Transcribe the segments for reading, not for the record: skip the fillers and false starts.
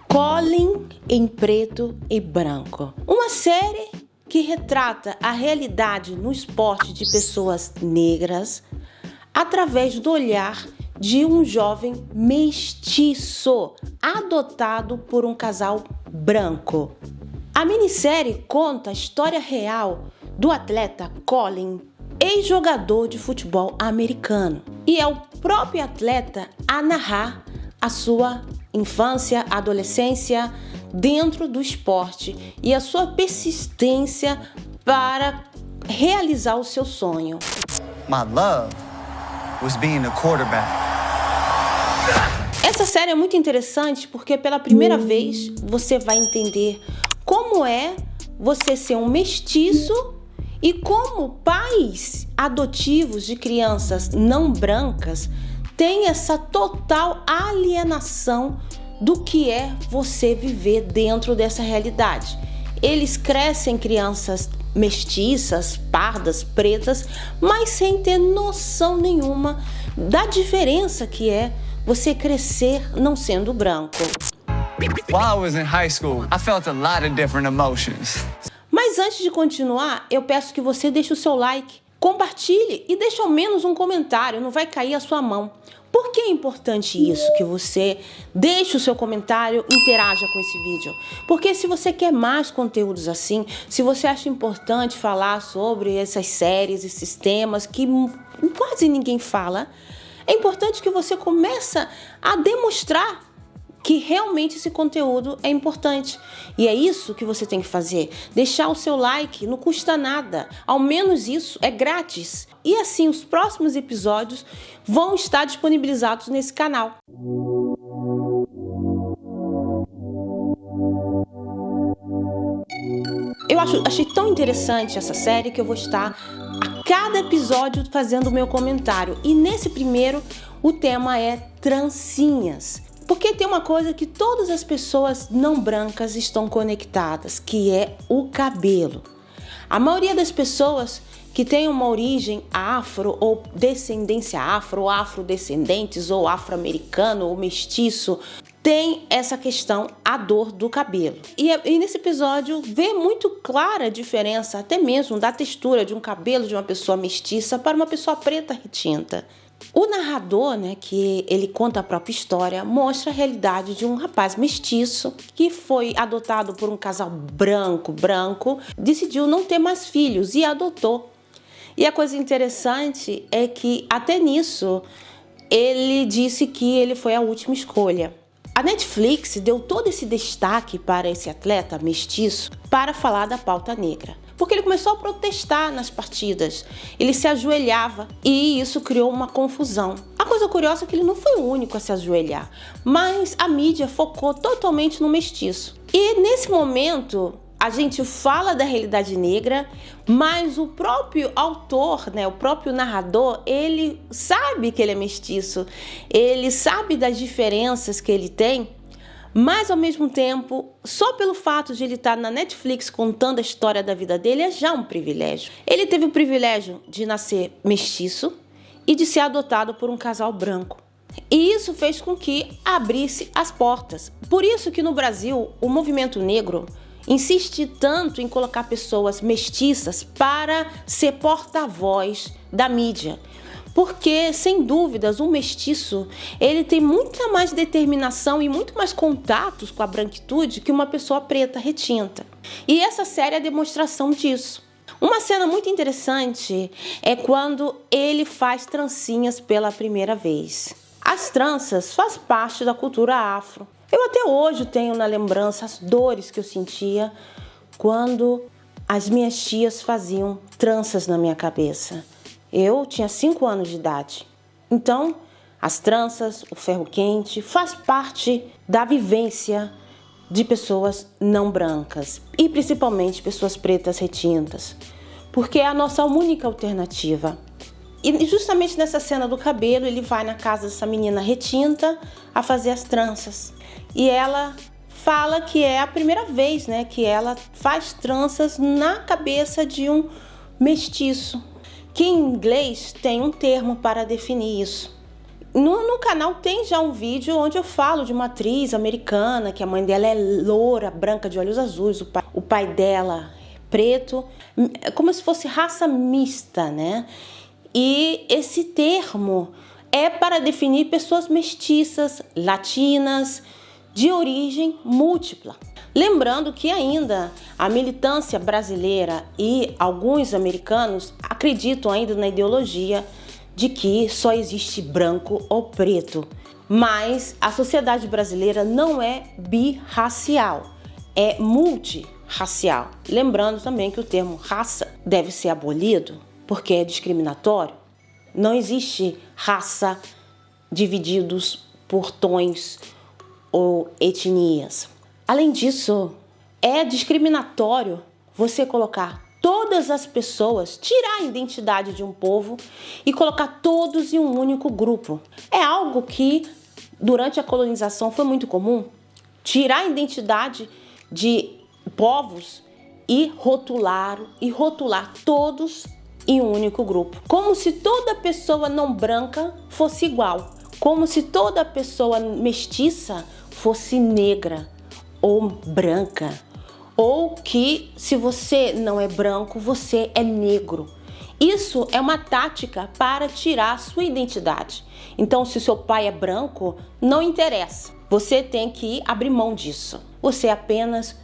Colin em Preto e Branco. Uma série que retrata a realidade no esporte de pessoas negras através do olhar de um jovem mestiço adotado por um casal branco. A minissérie conta a história real do atleta Colin, ex-jogador de futebol americano. E é o próprio atleta a narrar a sua infância, adolescência dentro do esporte e a sua persistência para realizar o seu sonho. My love was being a quarterback. Essa série é muito interessante porque pela primeira vez você vai entender como é você ser um mestiço e como pais adotivos de crianças não brancas têm essa total alienação do que é você viver dentro dessa realidade. Eles crescem crianças mestiças, pardas, pretas, mas sem ter noção nenhuma da diferença que é você crescer não sendo branco. While I was in high school, I felt a lot of different emotions. Mas antes de continuar, eu peço que você deixe o seu like, compartilhe e deixe ao menos um comentário, não vai cair a sua mão. Por que é importante isso? Que você deixe o seu comentário, interaja com esse vídeo. Porque se você quer mais conteúdos assim, se você acha importante falar sobre essas séries, esses temas que quase ninguém fala, é importante que você comece a demonstrar que realmente esse conteúdo é importante. E é isso que você tem que fazer. Deixar o seu like, não custa nada. Ao menos isso é grátis. E assim, os próximos episódios vão estar disponibilizados nesse canal. Eu achei tão interessante essa série que eu vou estar a cada episódio fazendo o meu comentário. E nesse primeiro, o tema é trancinhas. Porque tem uma coisa que todas as pessoas não brancas estão conectadas, que é o cabelo. A maioria das pessoas que tem uma origem afro ou descendência afro, ou afrodescendentes, ou afro-americano, ou mestiço, tem essa questão, a dor do cabelo. E nesse episódio vê muito clara a diferença, até mesmo da textura de um cabelo de uma pessoa mestiça para uma pessoa preta retinta. O narrador, que ele conta a própria história, mostra a realidade de um rapaz mestiço que foi adotado por um casal branco, decidiu não ter mais filhos e adotou. E a coisa interessante é que até nisso ele disse que ele foi a última escolha. A Netflix deu todo esse destaque para esse atleta mestiço para falar da pauta negra. Porque ele começou a protestar nas partidas, ele se ajoelhava e isso criou uma confusão. A coisa curiosa é que ele não foi o único a se ajoelhar, mas a mídia focou totalmente no mestiço. E nesse momento a gente fala da realidade negra, mas o próprio autor, o próprio narrador, ele sabe que ele é mestiço, ele sabe das diferenças que ele tem. Mas, ao mesmo tempo, só pelo fato de ele estar na Netflix contando a história da vida dele é já um privilégio. Ele teve o privilégio de nascer mestiço e de ser adotado por um casal branco. E isso fez com que abrisse as portas. Por isso que no Brasil, o movimento negro insiste tanto em colocar pessoas mestiças para ser porta-voz da mídia. Porque, sem dúvidas, o mestiço, ele tem muita mais determinação e muito mais contatos com a branquitude que uma pessoa preta retinta. E essa série é a demonstração disso. Uma cena muito interessante é quando ele faz trancinhas pela primeira vez. As tranças fazem parte da cultura afro. Eu até hoje tenho na lembrança as dores que eu sentia quando as minhas tias faziam tranças na minha cabeça. Eu tinha 5 anos de idade. Então, as tranças, o ferro quente, faz parte da vivência de pessoas não brancas e principalmente pessoas pretas retintas, porque é a nossa única alternativa. E justamente nessa cena do cabelo, ele vai na casa dessa menina retinta a fazer as tranças. E ela fala que é a primeira vez, que ela faz tranças na cabeça de um mestiço, que em inglês tem um termo para definir isso. No canal tem já um vídeo onde eu falo de uma atriz americana, que a mãe dela é loura, branca, de olhos azuis, o pai dela é preto, como se fosse raça mista, né? E esse termo é para definir pessoas mestiças, latinas, de origem múltipla. Lembrando que ainda a militância brasileira e alguns americanos acreditam ainda na ideologia de que só existe branco ou preto. Mas a sociedade brasileira não é birracial, é multirracial. Lembrando também que o termo raça deve ser abolido porque é discriminatório. Não existe raça divididos por tons ou etnias. Além disso, é discriminatório você colocar todas as pessoas, tirar a identidade de um povo e colocar todos em um único grupo. É algo que durante a colonização foi muito comum, tirar a identidade de povos e rotular todos em um único grupo. Como se toda pessoa não branca fosse igual, como se toda pessoa mestiça fosse negra ou branca, ou que se você não é branco, você é negro. Isso é uma tática para tirar a sua identidade. Então, se seu pai é branco, não interessa. Você tem que abrir mão disso. Você é apenas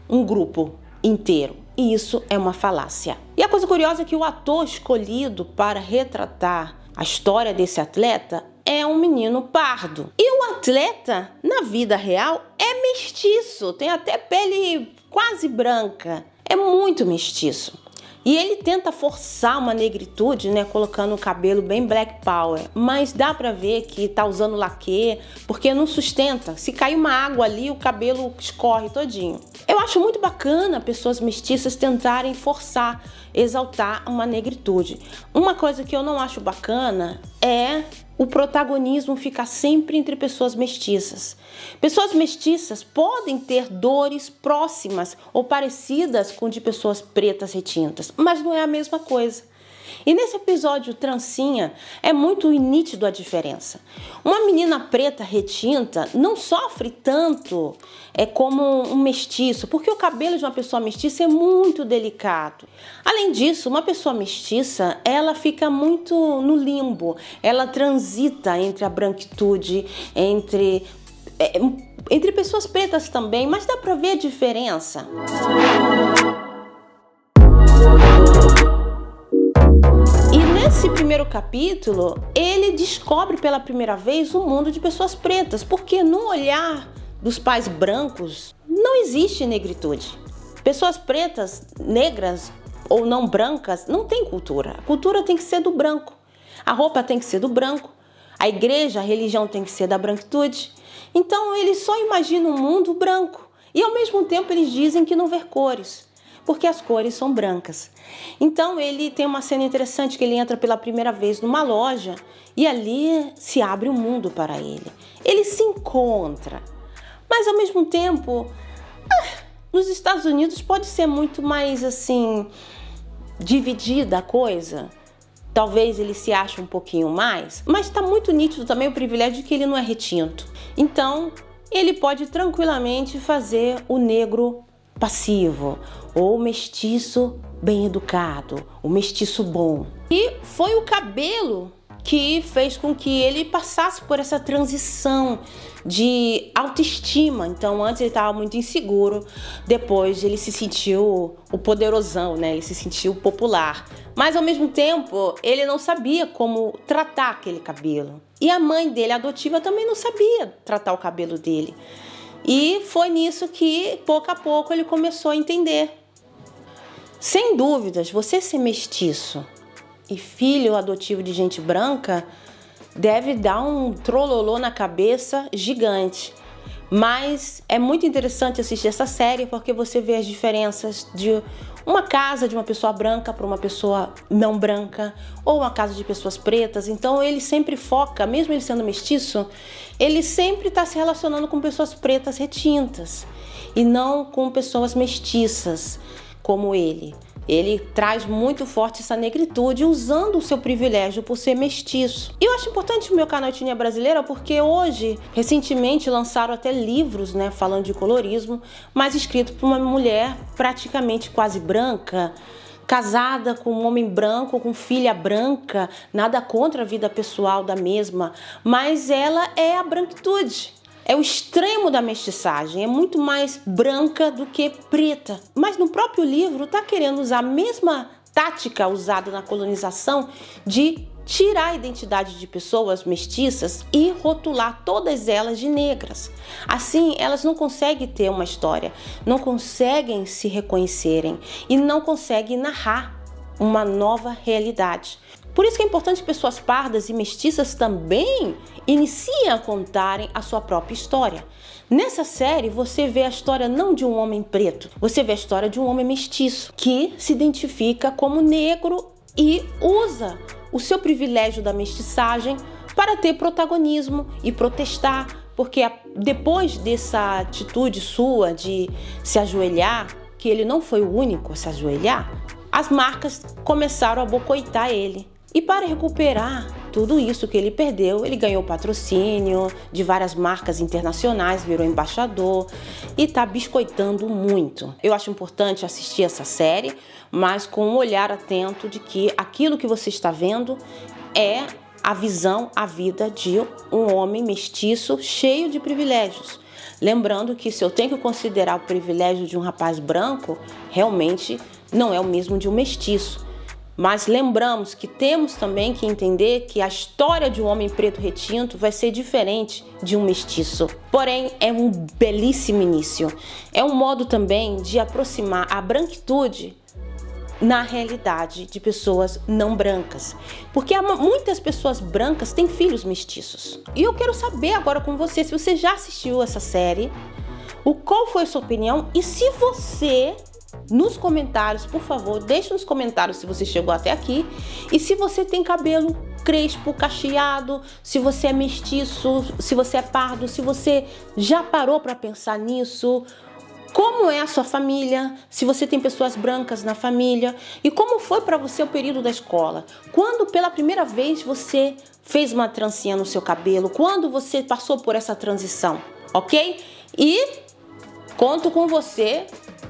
um grupo inteiro. E isso é uma falácia. E a coisa curiosa é que o ator escolhido para retratar a história desse atleta é um menino pardo. E o atleta, na vida real, é mestiço. Tem até pele quase branca. É muito mestiço. E ele tenta forçar uma negritude, né, colocando o cabelo bem black power. Mas dá pra ver que tá usando laque, porque não sustenta. Se cair uma água ali, o cabelo escorre todinho. Eu acho muito bacana pessoas mestiças tentarem forçar, exaltar uma negritude. Uma coisa que eu não acho bacana é o protagonismo ficar sempre entre pessoas mestiças. Pessoas mestiças podem ter dores próximas ou parecidas com de pessoas pretas retintas, mas não é a mesma coisa. E nesse episódio trancinha é muito nítido a diferença. Uma menina preta retinta não sofre tanto como um mestiço, porque o cabelo de uma pessoa mestiça é muito delicado. Além disso, uma pessoa mestiça, ela fica muito no limbo, ela transita entre a branquitude, entre pessoas pretas também, mas dá pra ver a diferença. Nesse primeiro capítulo, ele descobre pela primeira vez um mundo de pessoas pretas, porque no olhar dos pais brancos não existe negritude. Pessoas pretas, negras ou não brancas não tem cultura. A cultura tem que ser do branco, a roupa tem que ser do branco, a igreja, a religião tem que ser da branquitude. Então eles só imaginam um mundo branco e ao mesmo tempo eles dizem que não vê cores, porque as cores são brancas. Então ele tem uma cena interessante que ele entra pela primeira vez numa loja e ali se abre um mundo para ele. Ele se encontra, mas ao mesmo tempo, nos Estados Unidos pode ser muito mais assim, dividida a coisa. Talvez ele se ache um pouquinho mais, mas está muito nítido também o privilégio de que ele não é retinto. Então ele pode tranquilamente fazer o negro passivo, ou o mestiço bem educado, o mestiço bom. E foi o cabelo que fez com que ele passasse por essa transição de autoestima. Então antes ele estava muito inseguro, depois ele se sentiu o poderosão, né? Ele se sentiu popular. Mas ao mesmo tempo ele não sabia como tratar aquele cabelo. E a mãe dele, adotiva, também não sabia tratar o cabelo dele. E foi nisso que, pouco a pouco, ele começou a entender. Sem dúvidas, você ser mestiço e filho adotivo de gente branca deve dar um trololô na cabeça gigante. Mas é muito interessante assistir essa série porque você vê as diferenças de uma casa de uma pessoa branca para uma pessoa não branca, ou uma casa de pessoas pretas. Então ele sempre foca, mesmo ele sendo mestiço, ele sempre está se relacionando com pessoas pretas retintas e não com pessoas mestiças como ele. Ele traz muito forte essa negritude usando o seu privilégio por ser mestiço. E eu acho importante o meu canal Etnia Brasileira porque hoje, recentemente, lançaram até livros, né, falando de colorismo, mas escrito por uma mulher praticamente quase branca, casada com um homem branco, com filha branca, nada contra a vida pessoal da mesma, mas ela é a branquitude. É o extremo da mestiçagem, é muito mais branca do que preta. Mas no próprio livro está querendo usar a mesma tática usada na colonização de tirar a identidade de pessoas mestiças e rotular todas elas de negras. Assim, elas não conseguem ter uma história, não conseguem se reconhecerem e não conseguem narrar uma nova realidade. Por isso que é importante que pessoas pardas e mestiças também iniciem a contarem a sua própria história. Nessa série, você vê a história não de um homem preto, você vê a história de um homem mestiço que se identifica como negro e usa o seu privilégio da mestiçagem para ter protagonismo e protestar, porque depois dessa atitude sua de se ajoelhar, que ele não foi o único a se ajoelhar, as marcas começaram a boicotar ele. E para recuperar tudo isso que ele perdeu, ele ganhou patrocínio de várias marcas internacionais, virou embaixador e está biscoitando muito. Eu acho importante assistir essa série, mas com um olhar atento de que aquilo que você está vendo é a visão, a vida de um homem mestiço cheio de privilégios. Lembrando que se eu tenho que considerar o privilégio de um rapaz branco, realmente não é o mesmo de um mestiço. Mas lembramos que temos também que entender que a história de um homem preto retinto vai ser diferente de um mestiço. Porém, é um belíssimo início. É um modo também de aproximar a branquitude na realidade de pessoas não brancas. Porque muitas pessoas brancas têm filhos mestiços. E eu quero saber agora com você, se você já assistiu essa série, qual foi a sua opinião e se você... Nos comentários, por favor, deixe nos comentários se você chegou até aqui e se você tem cabelo crespo, cacheado, se você é mestiço, se você é pardo, se você já parou para pensar nisso, como é a sua família, se você tem pessoas brancas na família e como foi para você o período da escola, quando pela primeira vez você fez uma trancinha no seu cabelo, quando você passou por essa transição, ok? E conto com você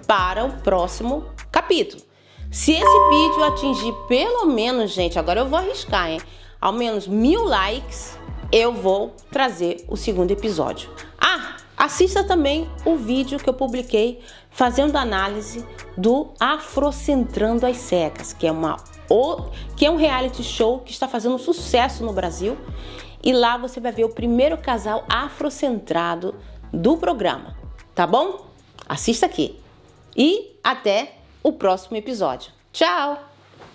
para o próximo capítulo. Se esse vídeo atingir pelo menos, gente, agora eu vou arriscar, hein? Ao menos 1000 likes, eu vou trazer o segundo episódio. Assista também o vídeo que eu publiquei fazendo análise do Afrocentrando as Cegas, que é um reality show que está fazendo sucesso no Brasil. E lá você vai ver o primeiro casal afrocentrado do programa, tá bom? Assista aqui. E até o próximo episódio. Tchau!